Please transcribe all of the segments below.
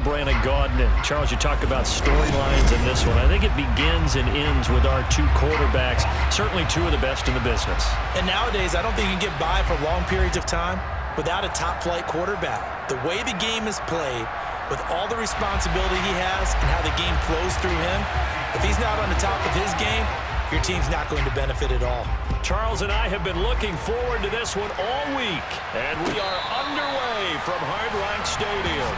Brandon Gaudin. And Charles, you talk about storylines in this one. I think it begins and ends with our two quarterbacks, certainly two of the best in the business. And nowadays, I don't think you can get by for long periods of time without a top-flight quarterback. The way the game is played, with all the responsibility he has and how the game flows through him, if he's not on the top of his game, your team's not going to benefit at all. Charles and I have been looking forward to this one all week, and we are underway from Hard Rock Stadium.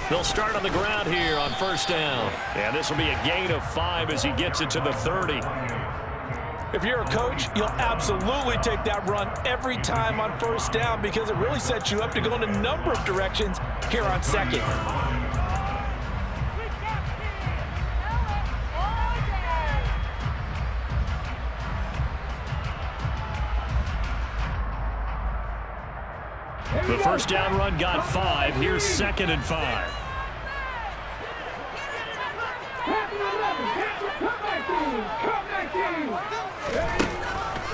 They'll start on the ground here on first down. And this will be a gain of 5 as he gets it to the 30. If you're a coach, you'll absolutely take that run every time on first down because it really sets you up to go in a number of directions here on second. The first down run got 5. Here's 2nd and 5.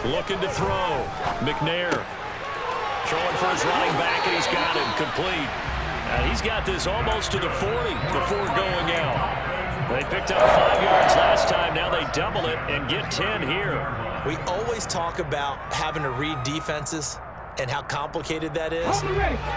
Looking to throw. McNair throwing for his running back, and he's got it complete. And he's got this almost to the 40 before going out. They picked up 5 yards last time. Now they double it and get 10 here. We always talk about having to read defenses and how complicated that is.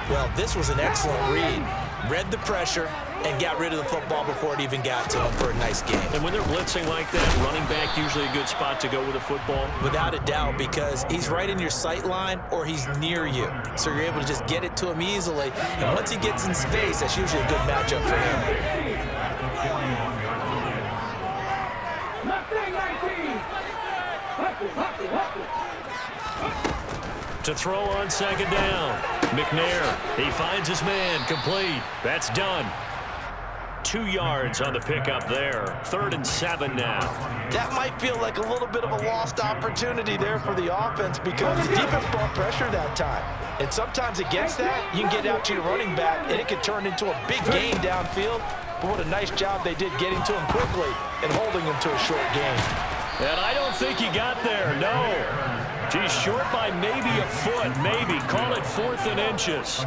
Well, this was an excellent read. Read the pressure and got rid of the football before it even got to him for a nice game. And when they're blitzing like that, running back usually a good spot to go with a football? Without a doubt, because he's right in your sight line or he's near you. So you're able to just get it to him easily. And once he gets in space, that's usually a good matchup for him. To throw on 2nd down. McNair, he finds his man, complete. That's done. 2 yards on the pickup there. 3rd and 7 now. That might feel like a little bit of a lost opportunity there for the offense because the defense brought pressure that time. And sometimes against that, you can get out to your running back, and it can turn into a big gain downfield. But what a nice job they did getting to him quickly and holding him to a short gain. And I don't think he got there, no. Geez, short by maybe a foot, maybe. Call it 4th and inches.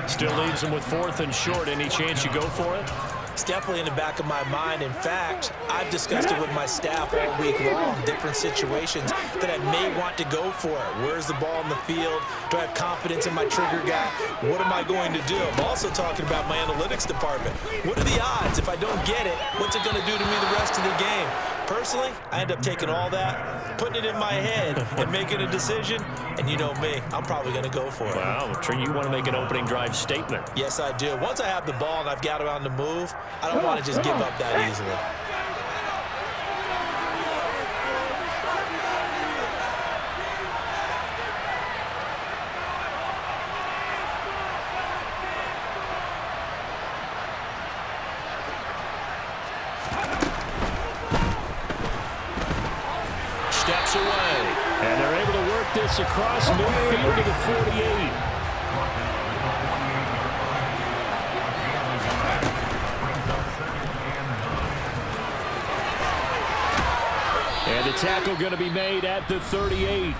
Still leaves him with 4th and short. Any chance you go for it? It's definitely in the back of my mind. In fact, I've discussed it with my staff all week long, different situations that I may want to go for it. Where's the ball in the field? Do I have confidence in my trigger guy? What am I going to do? I'm also talking about my analytics department. What are the odds? If I don't get it, what's it going to do to me the rest of the game? Personally, I end up taking all that, putting it in my head, and making a decision. And you know me, I'm probably going to go for it. Wow, you want to make an opening drive statement. Yes, I do. Once I have the ball and I've got it on the move, I don't want to just give up that easily. Steps away, and they're able to work this across midfield to the 48. And the tackle going to be made at the 38.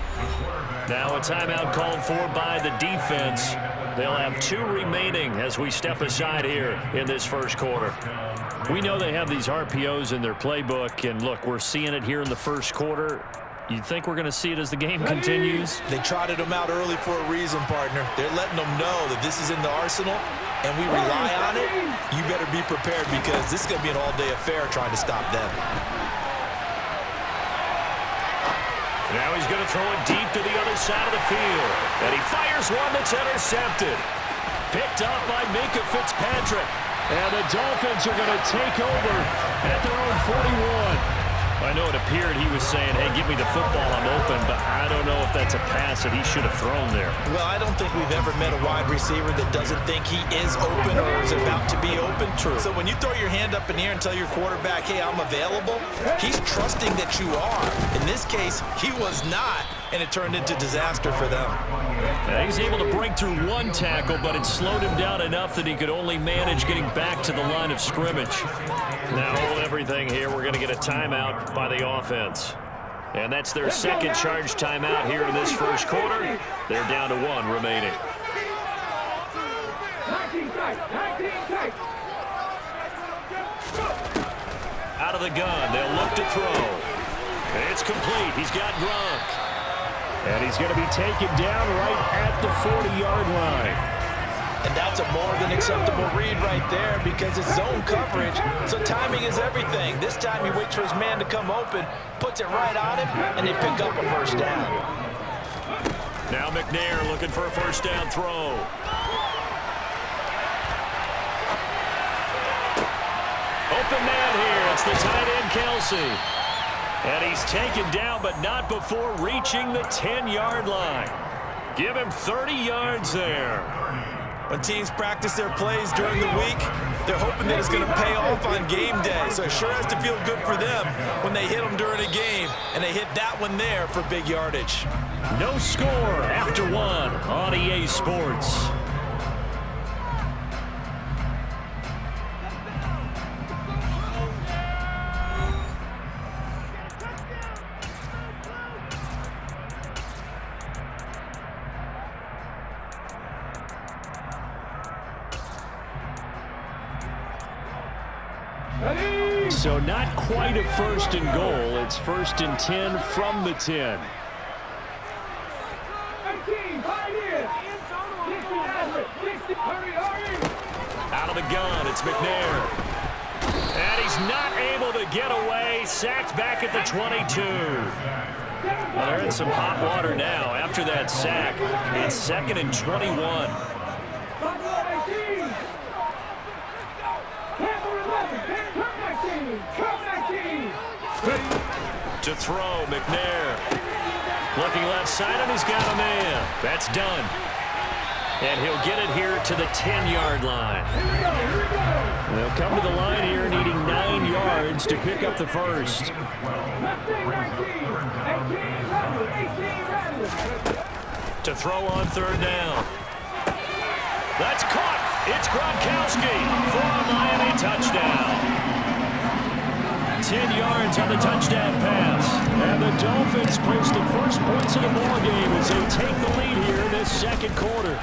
Now a timeout called for by the defense. They'll have 2 remaining as we step aside here in this first quarter. We know they have these RPOs in their playbook, and look, we're seeing it here in the first quarter. You think we're going to see it as the game continues? They trotted them out early for a reason, partner. They're letting them know that this is in the arsenal, and we rely on it. You better be prepared because this is going to be an all-day affair trying to stop them. Now he's going to throw it deep to the other side of the field. And he fires one that's intercepted. Picked up by Minkah Fitzpatrick. And the Dolphins are going to take over at their own 41. I know it appeared he was saying, hey, give me the football, I'm open, but I don't know if that's a pass that he should have thrown there. Well, I don't think we've ever met a wide receiver that doesn't think he is open or is about to be open. True. So when you throw your hand up in the air and tell your quarterback, hey, I'm available, he's trusting that you are. In this case, he was not. and it turned into disaster for them. He's able to break through one tackle, but it slowed him down enough that he could only manage getting back to the line of scrimmage. Now hold everything here. We're going to get a timeout by the offense. And that's their second charge timeout here in this first quarter. They're down to 1 remaining. Out of the gun, they'll look to throw. It's complete. He's got Gronk. And he's going to be taken down right at the 40-yard line. And that's a more than acceptable read right there because it's zone coverage, so timing is everything. This time he waits for his man to come open, puts it right on him, and they pick up a first down. Now McNair looking for a first down throw. Open man here. It's the tight end, Kelsey. And he's taken down, but not before reaching the 10-yard line. Give him 30 yards there. When teams practice their plays during the week, they're hoping that it's going to pay off on game day. So it sure has to feel good for them when they hit them during a game, and they hit that one there for big yardage. No score after 1 on EA Sports. So not quite a first and goal. It's first and 10 from the 10. Out of the gun, it's McNair. And he's not able to get away. Sacked back at the 22. Well, they're in some hot water now. After that sack, it's 2nd and 21. To throw, McNair. Looking left side, and he's got a man. That's done. And he'll get it here to the 10-yard line. They'll come to the line here needing 9 yards to pick up the first. To throw on 3rd down. That's caught. It's Gronkowski for a Miami touchdown. 10 yards on the touchdown pass. And the Dolphins post the first points of the ball game as they take the lead here in this second quarter.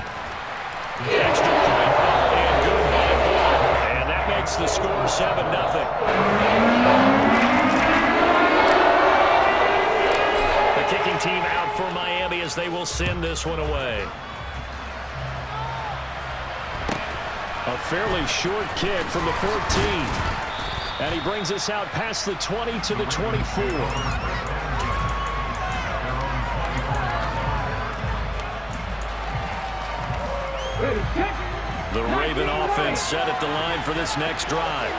Extra point up and good by Bull. And that makes the score 7-0. The kicking team out for Miami as they will send this one away. A fairly short kick from the 14. And he brings us out past the 20 to the 24. The Raven offense set at the line for this next drive.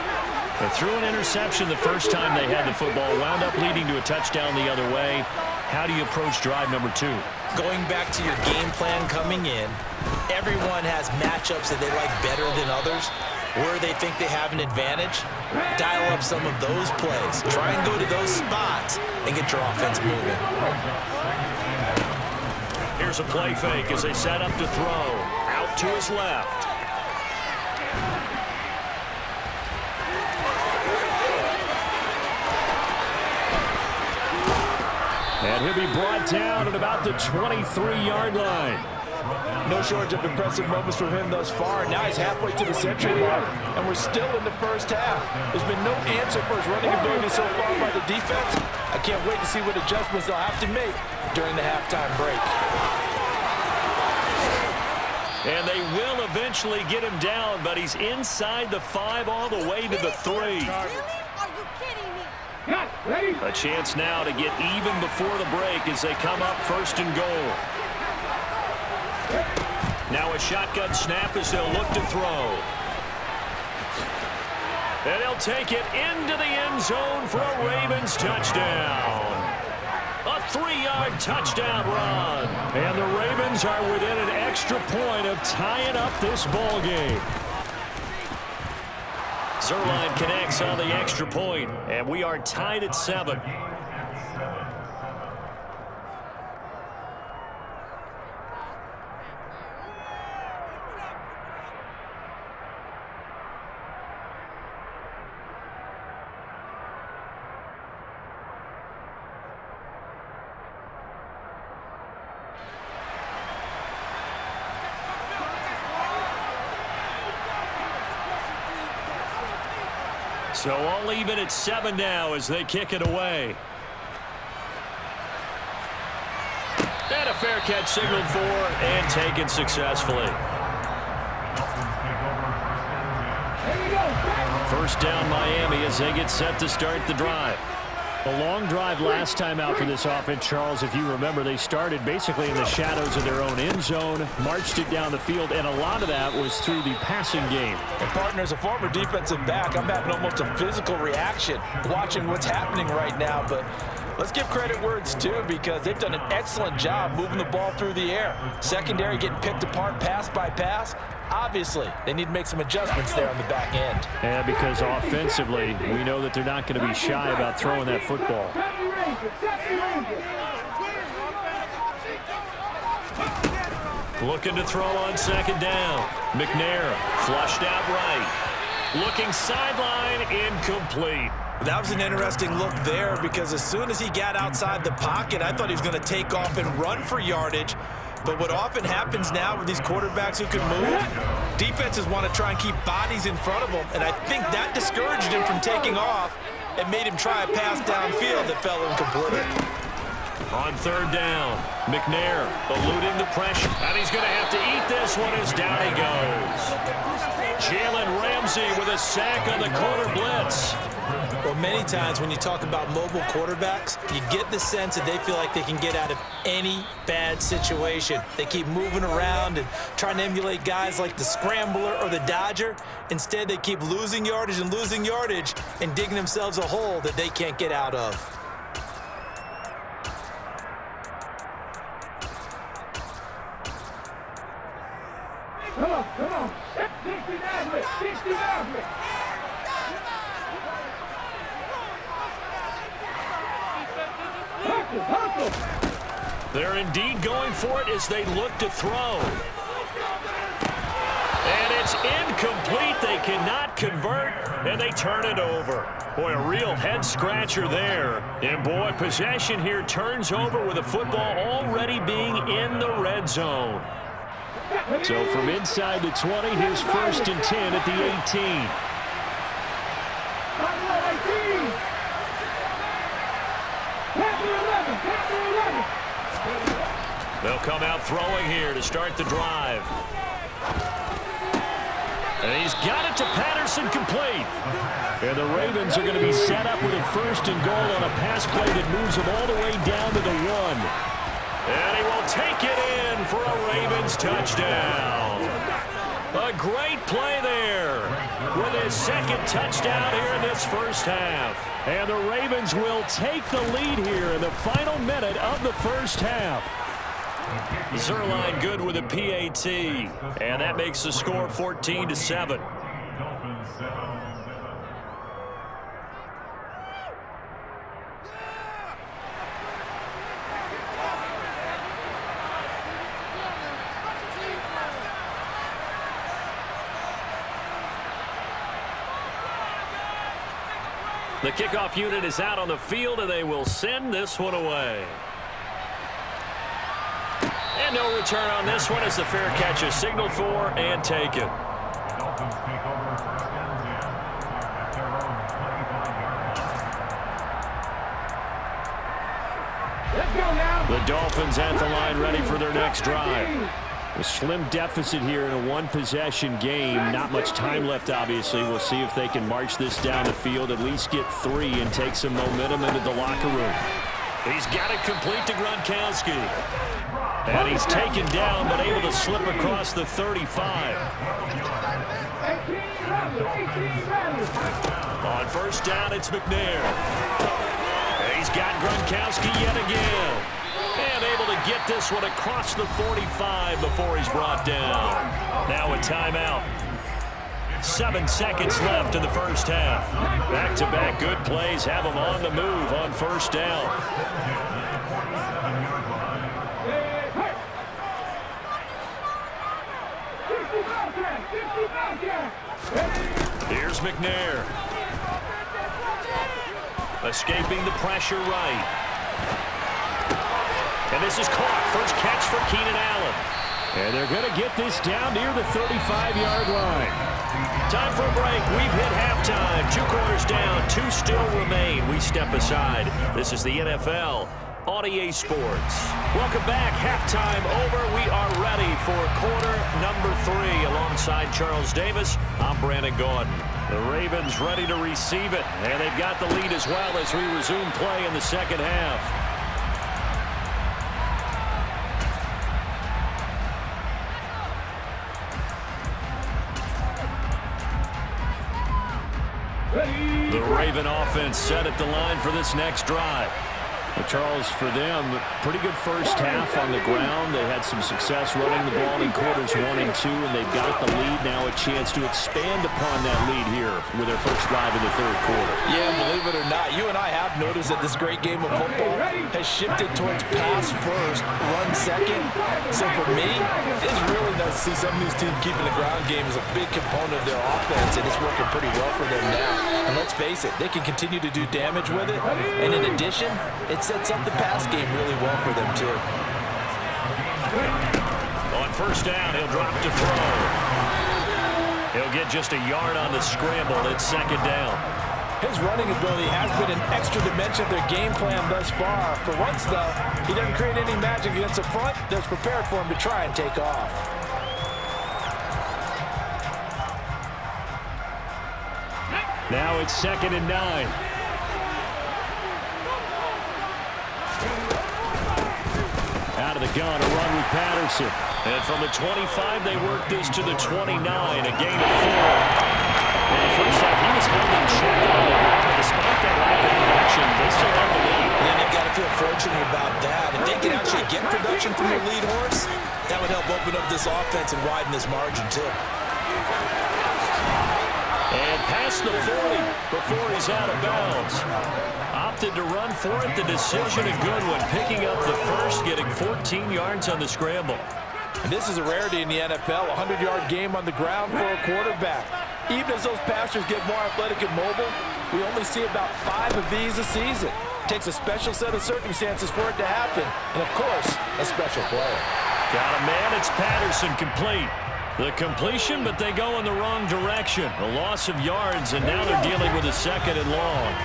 They threw an interception the first time they had the football, wound up leading to a touchdown the other way. How do you approach drive number 2? Going back to your game plan coming in, everyone has matchups that they like better than others. Where they think they have an advantage, dial up some of those plays. Try and go to those spots and get your offense moving. Here's a play fake as they set up to throw. Out to his left. And he'll be brought down at about the 23-yard line. No shortage of impressive moments from him thus far. Now he's halfway to the century mark, and we're still in the first half. There's been no answer for his running ability so far by the defense. I can't wait to see what adjustments they'll have to make during the halftime break. And they will eventually get him down, but he's inside the 5 all the way to the 3. Are you kidding me? A chance now to get even before the break as they come up 1st and goal. Now a shotgun snap as they'll look to throw. And he'll take it into the end zone for a Ravens touchdown. A 3-yard touchdown run. And the Ravens are within an extra point of tying up this ball game. Zuerlein connects on the extra point, and we are tied at 7. So all even at 7 now as they kick it away. And a fair catch signaled for and taken successfully. First down Miami as they get set to start the drive. A long drive last time out for this offense, Charles. If you remember, they started basically in the shadows of their own end zone, marched it down the field, and a lot of that was through the passing game. And partner, as a former defensive back, I'm having almost a physical reaction watching what's happening right now. But let's give credit where it's due, because they've done an excellent job moving the ball through the air. Secondary getting picked apart pass by pass. Obviously, they need to make some adjustments there on the back end. And because offensively, we know that they're not going to be shy about throwing that football. Looking to throw on second down. McNair flushed out right. Looking sideline, incomplete. That was an interesting look there, because as soon as he got outside the pocket, I thought he was going to take off and run for yardage. But what often happens now with these quarterbacks who can move, defenses want to try and keep bodies in front of them, and I think that discouraged him from taking off and made him try a pass downfield that fell incomplete. On third down, McNair eluding the pressure, and he's going to have to eat this one as down he goes. Jalen Ramsey with a sack on the corner blitz. Well, many times when you talk about mobile quarterbacks, you get the sense that they feel like they can get out of any bad situation. They keep moving around and trying to emulate guys like the Scrambler or the Dodger. Instead, they keep losing yardage and digging themselves a hole that they can't get out of. Come on. 69. They're indeed going for it as they look to throw. And it's incomplete. They cannot convert, and they turn it over. Boy, a real head-scratcher there. And, boy, possession here turns over with the football already being in the red zone. So from inside the 20, here's 1st and 10 at the 18. They'll come out throwing here to start the drive. And he's got it to Patterson, complete. And the Ravens are going to be set up with a 1st and goal on a pass play that moves them all the way down to the 1. And he will take it in for a Ravens touchdown. A great play there with his second touchdown here in this first half. And the Ravens will take the lead here in the final minute of the first half. Zuerlein good with a PAT, and that makes the score 14-7. The kickoff unit is out on the field, and they will send this one away. And no return on this one as the fair catch is signaled for and taken. The Dolphins at the line ready for their next drive. A slim deficit here in a one-possession game. Not much time left, obviously. We'll see if they can march this down the field, at least get 3 and take some momentum into the locker room. He's got it complete to Gronkowski. And he's taken down, but able to slip across the 35. On first down, it's McNair. And he's got Gronkowski yet again. And able to get this one across the 45 before he's brought down. Now a timeout. 7 seconds left in the first half. Back-to-back good plays have them on the move on first down. Here's McNair. Escaping the pressure right. And this is caught. First catch for Keenan Allen. And they're going to get this down near the 35-yard line. Time for a break. We've hit halftime. 2 quarters down, 2 still remain. We step aside. This is the NFL on EA Sports. Welcome back. Halftime over. We are ready for quarter number 3. Alongside Charles Davis, I'm Brandon Gaudin. The Ravens ready to receive it, and they've got the lead as well as we resume play in the second half. The Raven offense set at the line for this next drive. Well, Charles, for them, pretty good first half on the ground. They had some success running the ball in quarters 1 and 2, and they've got the lead now, a chance to expand upon that lead here with their first drive in the third quarter. Yeah, believe it or not, you and I have noticed that this great game of football has shifted towards pass first, run second. So for me, it's really nice to see some of these teams keeping the ground game as a big component of their offense, and it's working pretty well for them now. And let's face it, they can continue to do damage with it, and in addition, it sets up the pass game really well for them, too. On first down, he'll drop to throw. He'll get just a yard on the scramble. It's second down. His running ability has been an extra dimension of their game plan thus far. For once, though, he doesn't create any magic against the front that's prepared for him to try and take off. Now it's 2nd and 9. Out of the gun, a run with Patterson. And from the 25, they work this to the 29, a gain of 4. In the first half, he was held in check on the ground, but despite that lack of production, they still have the lead. And they've got to feel fortunate about that. If they can actually get production from their lead horse, that would help open up this offense and widen this margin, too. And past the 40 before he's out of bounds. Opted to run for it. The decision a good one. Picking up the first, getting 14 yards on the scramble. And this is a rarity in the NFL, a 100-yard game on the ground for a quarterback. Even as those passers get more athletic and mobile, we only see about 5 of these a season. It takes a special set of circumstances for it to happen, and of course, a special player. Got a man, it's Patterson, complete. The completion, but they go in the wrong direction. A loss of yards, and now they're dealing with a 2nd and long.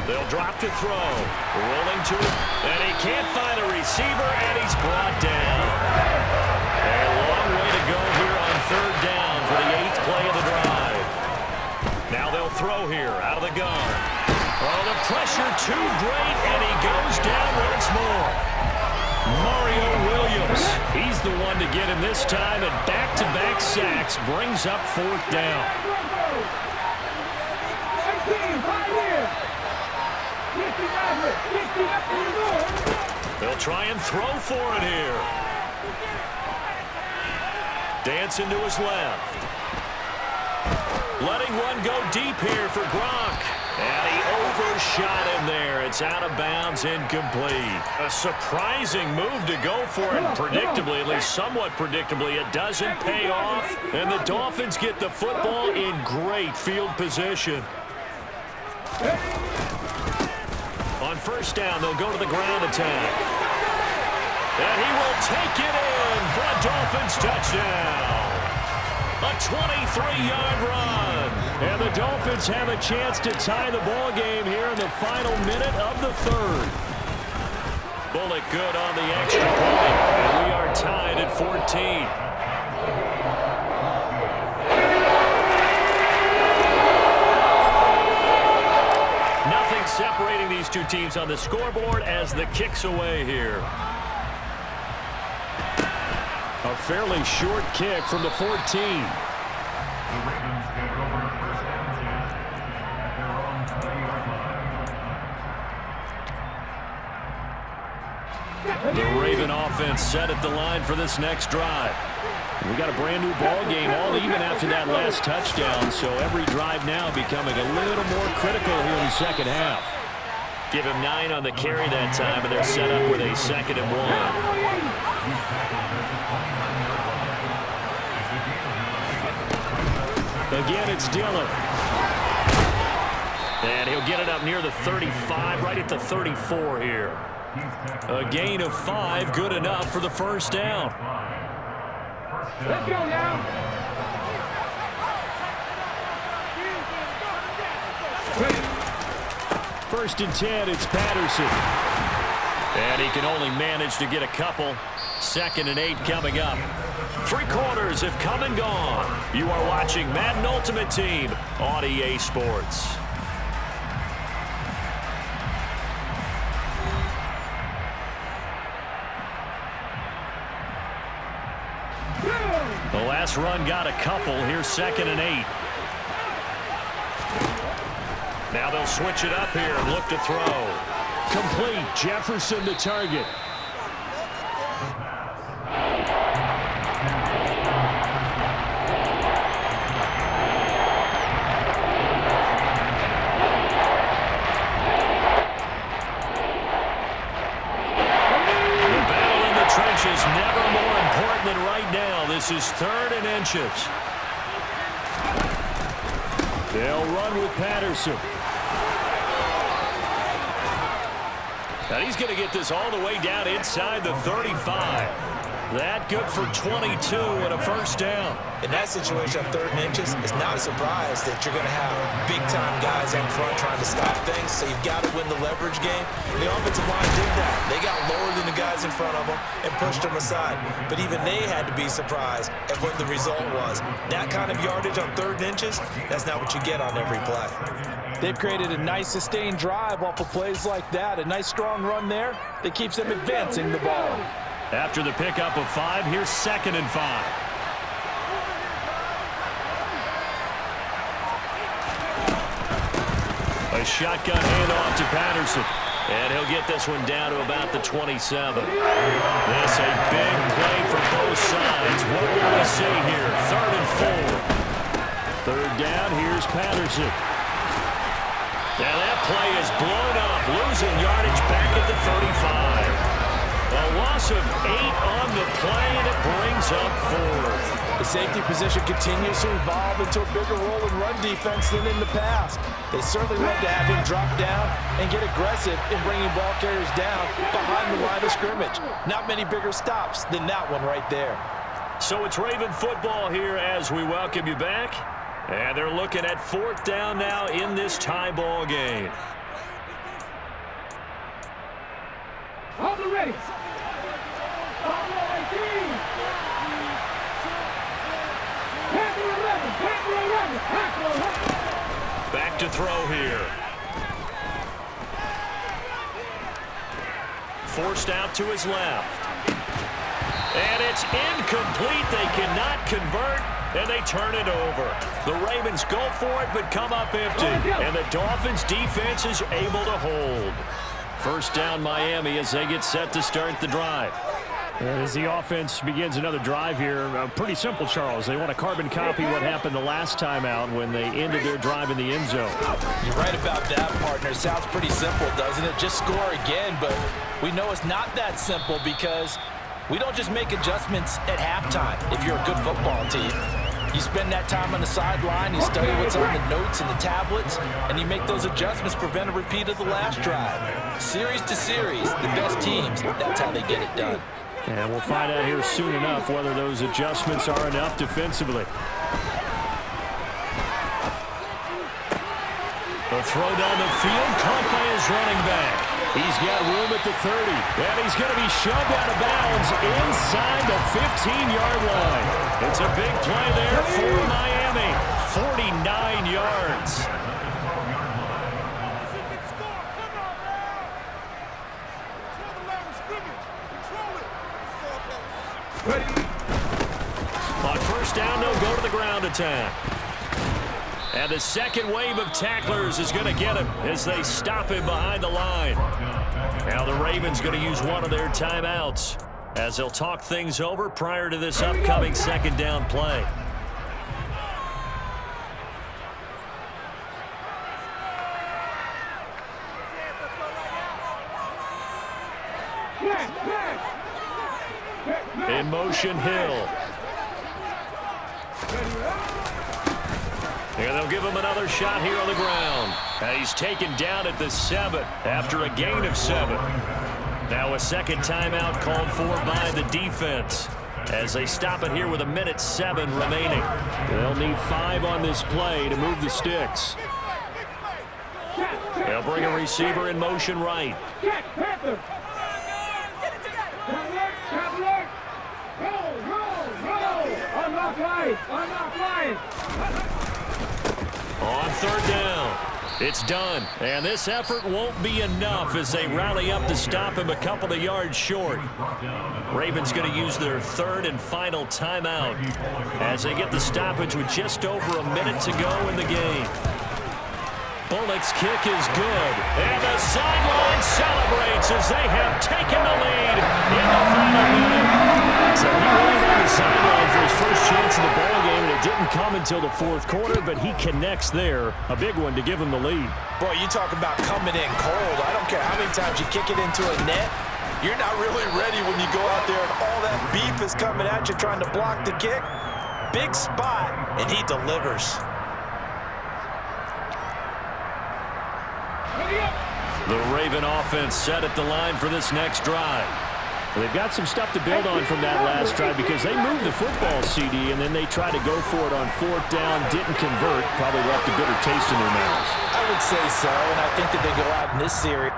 They'll drop to throw. Rolling to it, and he can't find a receiver, and he's brought down. A long way to go here on 3rd down for the 8th play of the drive. Now they'll throw here out of the gun. Oh, the pressure too great, and he goes down once more. Mario Williams, he's the one to get him this time, and back-to-back sacks brings up 4th down. They'll try and throw for it here. Dancing to his left. Letting one go deep here for Gronk. And he overshot him there. It's out of bounds, incomplete. A surprising move to go for it. Predictably, at least somewhat predictably, it doesn't pay off. And the Dolphins get the football in great field position. On first down, they'll go to the ground attack. And he will take it in for a Dolphins touchdown. A 23-yard run. And the Dolphins have a chance to tie the ball game here in the final minute of the 3rd. Bullock good on the extra point. And we are tied at 14. Nothing separating these two teams on the scoreboard as the kick's away here. A fairly short kick from the 14. The Raven offense set at the line for this next drive. We got a brand new ball game, all even after that last touchdown, so every drive now becoming a little more critical here in the second half. Give him 9 on the carry that time, and they're set up with a 2nd and 1. Again, it's Dillon. And he'll get it up near the 35, right at the 34 here. A gain of 5, good enough for the first down. Let's go now. First and 10, it's Patterson. And he can only manage to get a couple. 2nd and 8 coming up. 3 quarters have come and gone. You are watching Madden Ultimate Team on EA Sports. The last run got a couple. Here's 2nd and 8. Now they'll switch it up here and look to throw. Complete. Jefferson the target. The battle in the trenches never more important than right now. This is 3rd and inches. They'll run with Patterson. And he's going to get this all the way down inside the 35. That good for 22 and a first down. In that situation on 3rd and inches, it's not a surprise that you're going to have big-time guys up front trying to stop things, so you've got to win the leverage game. The offensive line did that. They got lower than the guys in front of them and pushed them aside. But even they had to be surprised at what the result was. That kind of yardage on 3rd and inches, that's not what you get on every play. They've created a nice sustained drive off of plays like that. A nice strong run there that keeps them advancing the ball. After the pickup of 5, here's 2nd and 5. A shotgun handoff to Patterson. And he'll get this one down to about the 27. This a big play for both sides. What will we see here? 3rd and 4. 3rd down, here's Patterson. Now that play is blown up, losing yardage back at the 35. A loss of 8 on the play, and it brings up 4th. The safety position continues to evolve into a bigger role in run defense than in the past. They certainly love to have him drop down and get aggressive in bringing ball carriers down behind the line of scrimmage. Not many bigger stops than that one right there. So it's Raven football here as we welcome you back. And they're looking at 4th down now in this tie ball game. On the ready. On the 18. Back to throw here. Forced out to his left. And it's incomplete. They cannot convert, and they turn it over. The Ravens go for it, but come up empty. And the Dolphins' defense is able to hold. First down, Miami, as they get set to start the drive. As the offense begins another drive here, pretty simple, Charles. They want to carbon copy what happened the last time out when they ended their drive in the end zone. You're right about that, partner. Sounds pretty simple, doesn't it? Just score again, but we know it's not that simple because we don't just make adjustments at halftime if you're a good football team. You spend that time on the sideline, you study what's on the notes and the tablets, and you make those adjustments, prevent a repeat of the last drive. Series to series, the best teams, that's how they get it done. And we'll find out here soon enough whether those adjustments are enough defensively. The throw down the field, caught by his running back. He's got room at the 30, and he's going to be shoved out of bounds inside the 15-yard line. It's a big play there for Miami, 49 yards. On first down, they'll go to the ground attack. And the second wave of tacklers is going to get him as they stop him behind the line. Now the Ravens going to use one of their timeouts as they'll talk things over prior to this upcoming second down play. In motion, Hill. And they'll give him another shot here on the ground. And he's taken down at the 7 after a gain of 7. Now a second timeout called for by the defense as they stop it here with 1:07 remaining. They'll need 5 on this play to move the sticks. They'll bring a receiver in motion right. Check, Panther. Traveler. Roll. Unlock line. On third down, it's done. And this effort won't be enough as they rally up to stop him a couple of yards short. Ravens going to use their third and final timeout as they get the stoppage with just over a minute to go in the game. Bullock's kick is good, and the sideline celebrates as they have taken the lead in the final minute. So he waited on the sideline for his first chance in the ball game, and it didn't come until the fourth quarter, but he connects there. A big one to give him the lead. Boy, you talk about coming in cold. I don't care how many times you kick it into a net. You're not really ready when you go out there and all that beef is coming at you trying to block the kick. Big spot, and he delivers. The Raven offense set at the line for this next drive. Well, they've got some stuff to build on from that last drive because they moved the football, CD, and then they tried to go for it on fourth down, didn't convert, probably left a bitter taste in their mouths. I would say so, and I think that they go out in this series.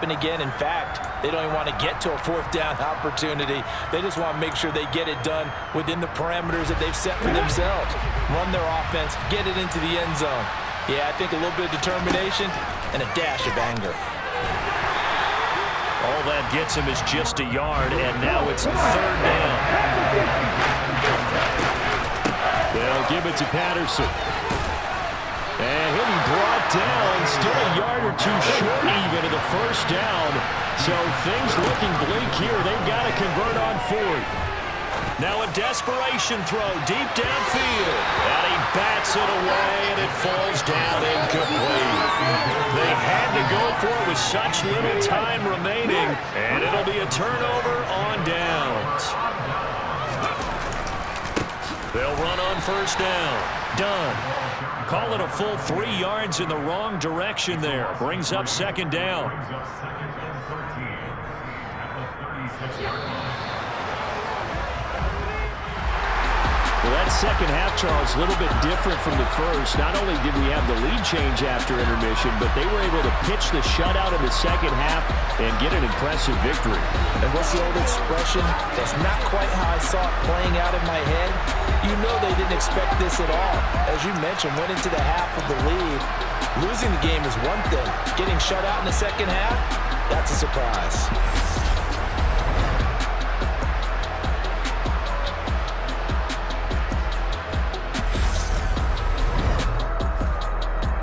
Again, in fact, they don't even want to get to a fourth down opportunity. They just want to make sure they get it done within the parameters that they've set for themselves. Run their offense, get it into the end zone. Yeah, I think a little bit of determination and a dash of anger. All that gets him is just a yard, and now it's third down. They'll give it to Patterson. And he'll be brought down, still a yard or two short even of the first down. So things looking bleak here. They've got to convert on fourth. Now a desperation throw deep downfield. And he bats it away, and it falls down incomplete. They had to go for it with such little time remaining, and it'll be a turnover on downs. They'll run on first down. Done. Call it a full 3 yards in the wrong direction there. Brings up second down. Well, that second half, Charles, a little bit different from the first. Not only did we have the lead change after intermission, but they were able to pitch the shutout in the second half and get an impressive victory. And what's the old expression? That's not quite how I saw it playing out in my head. You know they didn't expect this at all. As you mentioned, went into the half of the lead. Losing the game is one thing. Getting shut out in the second half, that's a surprise.